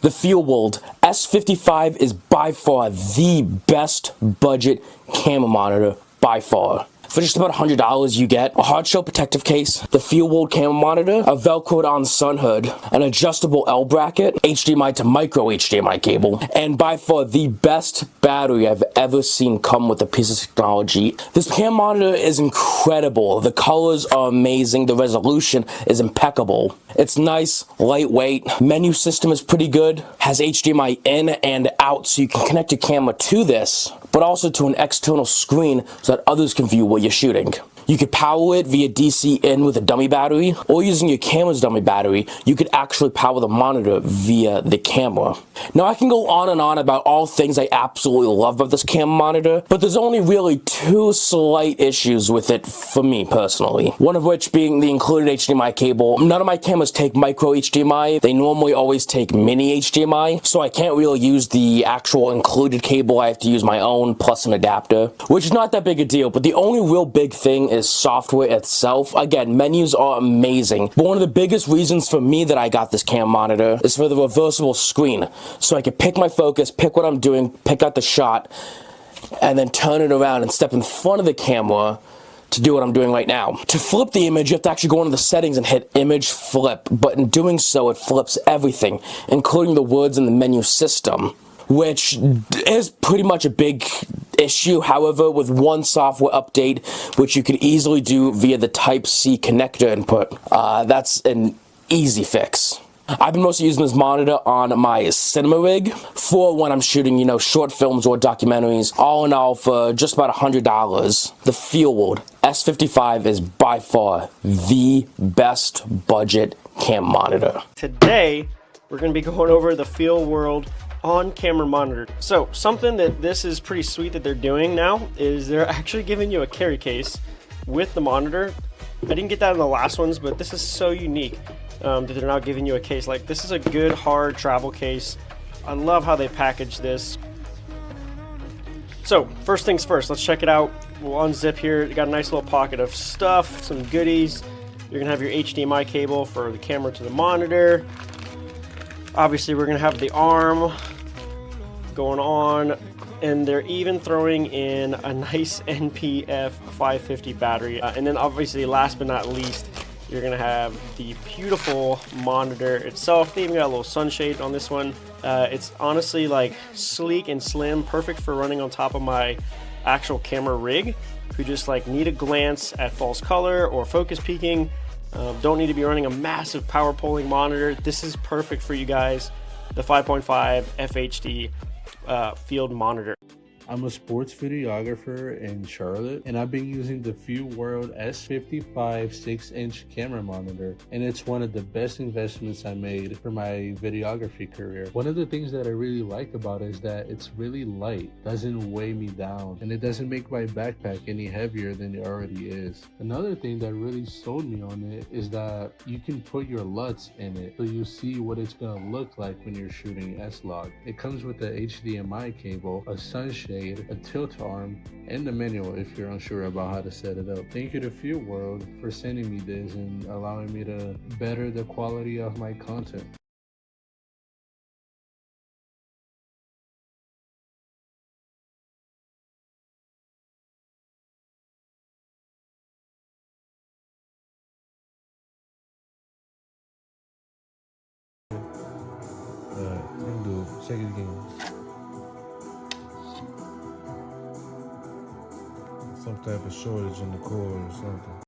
The FEELWORLD S55 is by far the best budget camera monitor by far. For just about $100, you get a hard shell protective case, the FEELWORLD camera monitor, a velcroed on sun hood, an adjustable L bracket, HDMI to micro HDMI cable, and by far the best battery I've ever seen come with a piece of technology. This camera monitor is incredible. The colors are amazing. The resolution is impeccable. It's nice, lightweight. Menu system is pretty good. Has HDMI in and out, so you can connect your camera to this, but also to an external screen so that others can view what you're shooting. You could power it via DC in with a dummy battery, or using your camera's dummy battery, you could actually power the monitor via the camera. Now I can go on and on about all things I absolutely love about this camera monitor, but there's only really two slight issues with it for me personally. One of which being the included HDMI cable. None of my cameras take micro HDMI, they normally always take mini HDMI, so I can't really use the actual included cable. I have to use my own plus an adapter, which is not that big a deal, but the only real big thing is software itself. Again, menus are amazing, but one of the biggest reasons for me that I got this camera monitor is for the reversible screen, so I can pick my focus, pick what I'm doing, pick out the shot, and then turn it around and step in front of the camera to do what I'm doing right now. To flip the image, you have to actually go into the settings and hit image flip, but in doing so, it flips everything, including the words in the menu system, which is pretty much a big issue. However, with one software update, which you could easily do via the Type-C connector input, that's an easy fix. I've been mostly using this monitor on my cinema rig for when I'm shooting, you know, short films or documentaries. All in all, for just about $100, the FEELWORLD S55 is by far the best budget cam monitor. Today, we're going to be going over the FEELWORLD on-camera monitor. So something that this is pretty sweet that they're doing now is they're actually giving you a carry case with the monitor. I didn't get that in the last ones, but this is so unique that they're now giving you a case. Like, this is a good hard travel case. I love how they package this. So first things first, let's check it out. We'll unzip here. You got a nice little pocket of stuff, some goodies. You're gonna have your HDMI cable for the camera to the monitor. Obviously we're gonna have the arm going on, and they're even throwing in a nice NPF 550 battery. And then obviously, last but not least, you're gonna have the beautiful monitor itself. They even got a little sunshade on this one. It's honestly like sleek and slim, perfect for running on top of my actual camera rig, who just like need a glance at false color or focus peaking. Don't need to be running a massive power pulling monitor. This is perfect for you guys. The 5.5 FHD field monitor. I'm a sports videographer in Charlotte, and I've been using the FEELWORLD S55 6-inch camera monitor, and it's one of the best investments I made for my videography career. One of the things that I really like about it is that it's really light, doesn't weigh me down, and it doesn't make my backpack any heavier than it already is. Another thing that really sold me on it is that you can put your LUTs in it, so you see what it's gonna look like when you're shooting S-Log. It comes with a HDMI cable, a sunshade, a tilt arm, and the manual if you're unsure about how to set it up. Thank you to FEELWORLD for sending me this and allowing me to better the quality of my content. Check it again. Some type of shortage in the cord or something.